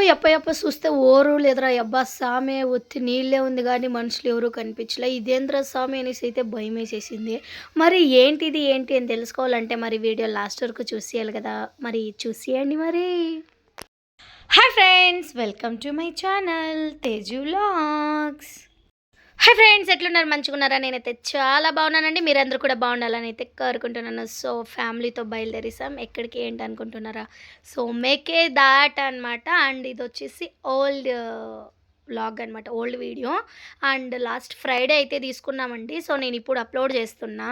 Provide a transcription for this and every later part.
యప్ప యప్ప చూస్తే ఓరు లేదురా యబ్బా సామె ఒత్తి నీళ్ళే ఉంది కానీ మనుషులు ఎవరు కనిపించలే. ఇదేంద్రా స్వామి అనేసి అయితే భయమేసేసింది. మరి ఏంటిది ఏంటి అని తెలుసుకోవాలంటే మరి వీడియో లాస్ట్ వరకు చూసేయాలి కదా! మరి చూసేయండి మరి. Hi friends, welcome to my channel Teju vlogs. Hi friends, ఎట్లున్నారు? మంచిగున్నారా? నేనైతే చాలా బాగున్నానండి. మీరందరూ కూడా బాగుండాలని అయితే కోరుకుంటున్నాను. సో ఫ్యామిలీతో బయలుదేరేసాం. ఎక్కడికి ఏంటి అనుకుంటున్నారా? సో మేకే దాట్ అనమాట. అండ్ ఇది వచ్చేసి ఓల్డ్ వ్లాగ్ అనమాట, old video. And last Friday అయితే తీసుకున్నామండి. సో నేను ఇప్పుడు అప్లోడ్ చేస్తున్నా.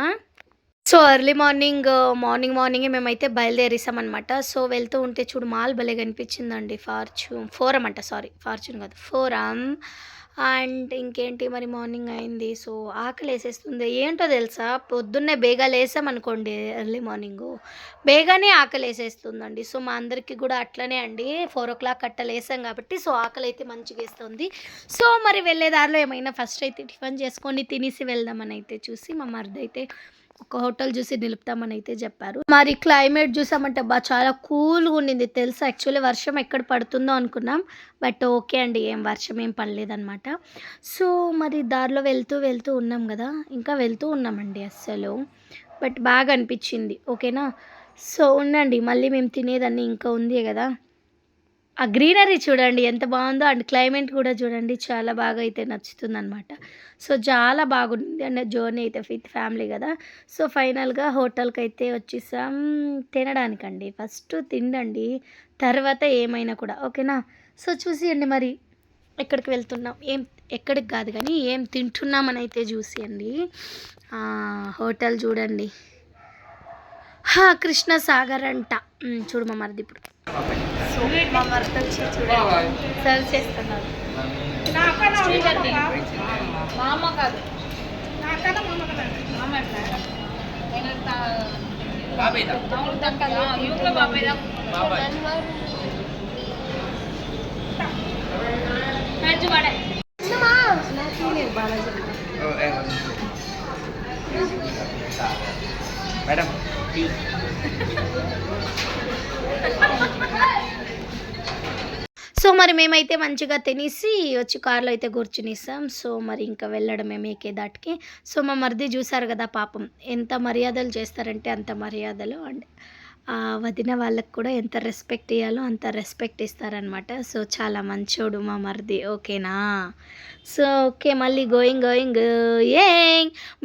సో ఎర్లీ మార్నింగే మేమైతే బయలుదేరేసామన్నమాట. సో వెళ్తూ ఉంటే చూడు మాల్ భలే కనిపించిందండి. ఫోరం అంట, సారీ ఫార్చ్యూన్ కాదు, ఫోరం. అండ్ ఇంకేంటి మరి, మార్నింగ్ అయింది. సో ఆకలి వేసేస్తుంది. ఏంటో తెలుసా, పొద్దున్నే బేగా లేసామనుకోండి, ఎర్లీ మార్నింగు బేగానే ఆకలి వేసేస్తుందండి. సో మా అందరికీ కూడా అట్లనే అండి, 4 o'clock అట్ట లేసాం కాబట్టి సో ఆకలి అయితే మంచిగా వేస్తుంది. సో మరి వెళ్ళే దారిలో ఏమైనా ఫస్ట్ అయితే టిఫిన్ చేసుకొని తినేసి వెళ్దామని అయితే చూసి మా మరిది అయితే ఒక హోటల్ చూసి నిలుపుతామని అయితే చెప్పారు. మరి క్లైమేట్ చూసామంటే చాలా కూల్గా ఉండింది తెలుసా. యాక్చువల్లీ వర్షం ఎక్కడ పడుతుందో అనుకున్నాం, బట్ ఓకే అండి, ఏం వర్షం ఏం పడలేదన్నమాట. సో మరి దారిలో వెళ్తూ ఉన్నాం కదా, ఇంకా వెళ్తూ ఉన్నామండి అస్సలు, బట్ బాగా అనిపించింది. ఓకేనా. సో ఉండండి, మళ్ళీ మేము తినేదాన్ని ఇంకా ఉంది కదా. ఆ గ్రీనరీ చూడండి ఎంత బాగుందో, అండ్ క్లైమేట్ కూడా చూడండి చాలా బాగా అయితే నచ్చుతుందనమాట. సో చాలా బాగుంది అండ్ జర్నీ అయితే విత్ ఫ్యామిలీ కదా. సో ఫైనల్గా హోటల్కి అయితే వచ్చేసాం తినడానికండి. ఫస్ట్ తిండండి, తర్వాత ఏమైనా కూడా, ఓకేనా. సో చూసియండి మరి ఎక్కడికి వెళ్తున్నాం, ఎక్కడికి కాదు కానీ ఏం తింటున్నామని అయితే చూసియండి. హోటల్ చూడండి, కృష్ణ సాగర్ అంట. చూడు మా మరిది ఇప్పుడు మా మరిది వచ్చి చూడండి సర్వ్ చేస్తున్నారు. మేడం సో మరి మేమైతే మంచిగా తినేసి వచ్చి కార్లో అయితే కూర్చునిస్తాం. సో మరి ఇంకా వెళ్ళడమే మేకే దాటికి. సో మా మరిది చూసారు కదా, పాపం ఎంత మర్యాదలు చేస్తారంటే అంత మర్యాదలు. అండ్ వదిన వాళ్ళకి కూడా ఎంత రెస్పెక్ట్ ఇవ్వాలో అంత రెస్పెక్ట్ ఇస్తారనమాట. సో చాలా మంచోడు మా మరిది, ఓకేనా. సో ఓకే, మళ్ళీ గోయింగ్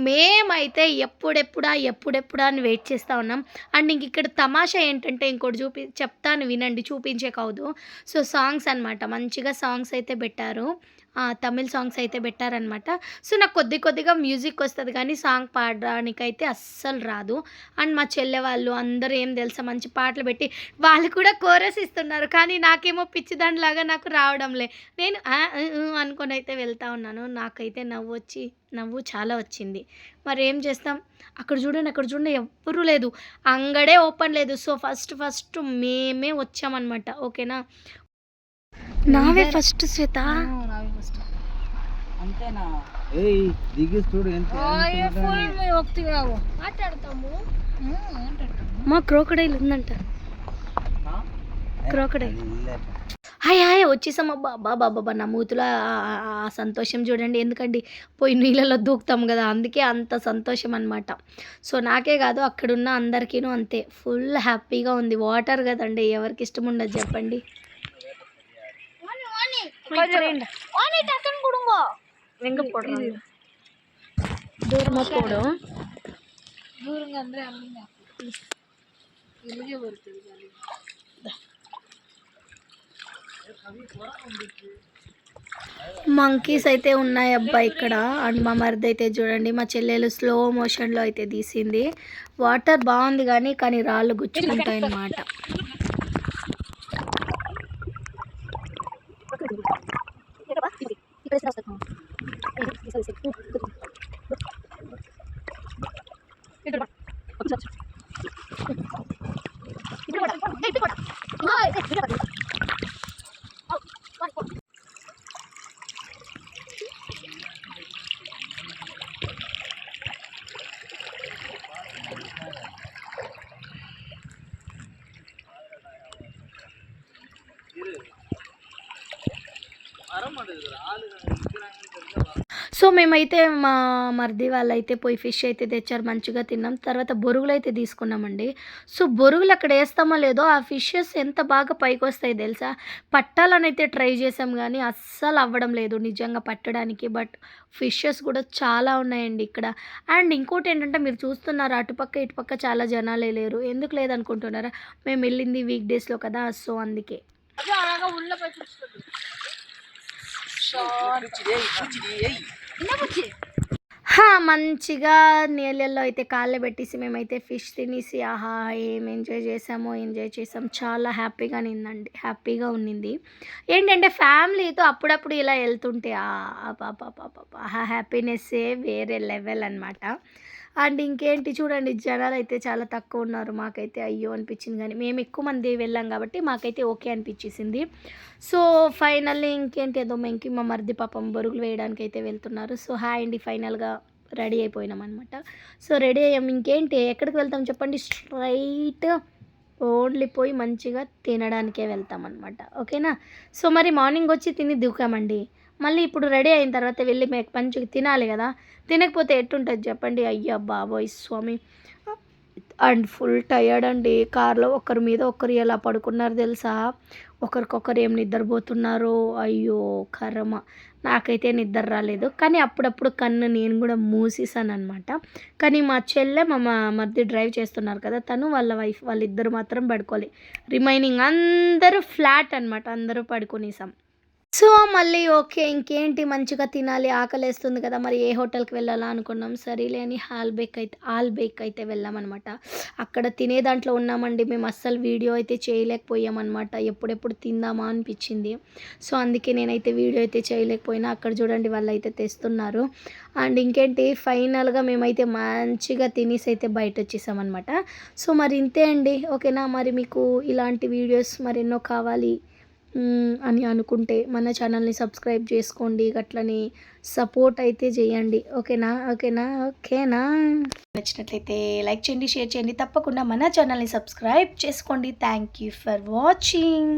మేమైతే ఎప్పుడెప్పుడా అని వెయిట్ చేస్తూ ఉన్నాం. అండ్ ఇంక ఇక్కడ తమాషా ఏంటంటే ఇంకోటి చెప్తాను వినండి, చూపించే కాదు. సో సాంగ్స్ అనమాట, మంచిగా సాంగ్స్ అయితే పెట్టారు. తమిళ్ సాంగ్స్ అయితే పెట్టారనమాట. సో నాకు కొద్దిగా మ్యూజిక్ వస్తుంది కానీ సాంగ్ పాడడానికైతే అస్సలు రాదు. అండ్ మా చెల్లె వాళ్ళు అందరూ ఏం తెలుసా, మంచి పాటలు పెట్టి వాళ్ళు కూడా కోరస్ ఇస్తున్నారు, కానీ నాకేమో పిచ్చిదానిలాగా నాకు రావడంలే. నేను అనుకొని అయితే వెళ్తూ ఉన్నాను. నాకైతే నవ్వు చాలా వచ్చింది. మరి ఏం చేస్తాం, అక్కడ చూడండి ఎవ్వరూ లేదు, అంగడే ఓపెన్ లేదు. సో ఫస్ట్ మేమే వచ్చామన్నమాట, ఓకేనా. నావే ఫస్ట్ శ్వేత, అంతేనా? ఏయ్ దిగి చూడు ఎంత మాట్లాడతాము. మా క్రోకడైల్ ఉందంట, క్రోకడైల్. హాయ్ వచ్చేసాం. బాబా నా మూతులో ఆ సంతోషం చూడండి. ఎందుకండి పోయి నీళ్ళలో దూకుతాం కదా, అందుకే అంత సంతోషం అనమాట. సో నాకే కాదు అక్కడున్న అందరికీను అంతే, ఫుల్ హ్యాపీగా ఉంది. వాటర్ కదండి, ఎవరికి ఇష్టం ఉండదు చెప్పండి. మంకీస్ అయితే ఉన్నాయి అబ్బా ఇక్కడ. అండ్ మా మరిది అయితే చూడండి, మా చెల్లెలు స్లో మోషన్లో అయితే తీసింది. వాటర్ బాగుంది కానీ రాళ్ళు గుచ్చుకుంటాయి అన్నమాట. సో మేమైతే మా మరిది వాళ్ళైతే పోయి ఫిష్ అయితే తెచ్చారు, మంచిగా తిన్నాం. తర్వాత బొరుగులు అయితే తీసుకున్నామండి. సో బొరుగులు అక్కడ వేస్తామో లేదో ఆ ఫిషెస్ ఎంత బాగా పైకి వస్తాయి తెలుసా. పట్టాలని అయితే ట్రై చేసాం కానీ అస్సలు అవ్వడం లేదు నిజంగా పట్టడానికి. బట్ ఫిషెస్ కూడా చాలా ఉన్నాయండి ఇక్కడ. అండ్ ఇంకోటి ఏంటంటే మీరు చూస్తున్నారు అటుపక్క ఇటుపక్క చాలా జనాలే లేరు. ఎందుకు లేదనుకుంటున్నారా, మేము వెళ్ళింది వీక్ డేస్లో కదా, సో అందుకే. మంచిగా నీళ్ళల్లో అయితే కాళ్ళు పెట్టేసి మేమైతే ఫిష్ తినేసి ఆహా ఏం ఎంజాయ్ చేసాం. చాలా హ్యాపీగా నిందండి, హ్యాపీగా ఉన్నింది. ఏంటంటే ఫ్యామిలీతో అప్పుడప్పుడు ఇలా వెళ్తుంటే ఆ హ్యాపీనెస్సే వేరే లెవెల్ అనమాట. అండ్ ఇంకేంటి చూడండి, జనాలు అయితే చాలా తక్కువ ఉన్నారు. మాకైతే అయ్యో అనిపించింది, కానీ మేము ఎక్కువ మంది వెళ్ళాం కాబట్టి మాకైతే ఓకే అనిపించేసింది. సో ఫైనల్లీ ఇంకేంటి ఏదో menki మా మరిది పాపం బొరుగులు వేయడానికి అయితే వెళ్తున్నారు. సో హాయ్ అండి, ఫైనల్గా రెడీ అయిపోయినాం అనమాట. సో రెడీ అయ్యాం, ఇంకేంటి ఎక్కడికి వెళ్తాం చెప్పండి, స్ట్రైట్ ఓన్లీ పోయి మంచిగా తినడానికే వెళ్తాం అనమాట. ఓకేనా. సో మరి మార్నింగ్ వచ్చి తిని దిగుతామండి. మళ్ళీ ఇప్పుడు రెడీ అయిన తర్వాత వెళ్ళి మంచిగా తినాలి కదా, తినకపోతే ఎట్టుంటుంది చెప్పండి. అయ్యా బాబోయ్ స్వామి. అండ్ ఫుల్ టయర్డ్ అండి. కార్లో ఒకరి మీద ఒకరు ఎలా పడుకున్నారు తెలుసా, ఒకరికొకరు ఏం నిద్రపోతున్నారో. అయ్యో కర్మ, నాకైతే నిద్ర రాలేదు. కానీ అప్పుడప్పుడు కన్ను నేను కూడా మూసేసాను అనమాట. కానీ మా చెల్లె మా మరిది డ్రైవ్ చేస్తున్నారు కదా, తను వాళ్ళ వైఫ్ వాళ్ళిద్దరు మాత్రం పడుకోలే. రిమైనింగ్ అందరూ ఫ్లాట్ అనమాట, అందరూ పడుకునేసాం. సో మళ్ళీ ఓకే ఇంకేంటి మంచిగా తినాలి, ఆకలేస్తుంది కదా, మరి ఏ హోటల్కి వెళ్ళాలా అనుకున్నాం. సరేలే అని ఆల్ బేక్ అయితే వెళ్ళామన్నమాట. అక్కడ తినే దాంట్లో ఉన్నామండి మేము, అస్సలు వీడియో అయితే చేయలేకపోయామన్నమాట. ఎప్పుడెప్పుడు తిందామా అనిపించింది. సో అందుకే నేనైతే వీడియో అయితే చేయలేకపోయినా. అక్కడ చూడండి వాళ్ళు అయితే తెస్తున్నారు. అండ్ ఇంకేంటి ఫైనల్గా మేమైతే మంచిగా తినేసి అయితే బయట వచ్చేసామన్నమాట. సో మరి ఇంతే అండి, ఓకేనా. మరి మీకు ఇలాంటి వీడియోస్ మరెన్నో కావాలి అని అనుకుంటే మన ఛానల్ని సబ్స్క్రైబ్ చేసుకోండి, అట్లని సపోర్ట్ అయితే చేయండి. ఓకేనా. నచ్చినట్లయితే లైక్ చేయండి, షేర్ చేయండి, తప్పకుండా మన ఛానల్ని సబ్స్క్రైబ్ చేసుకోండి. Thank you for watching.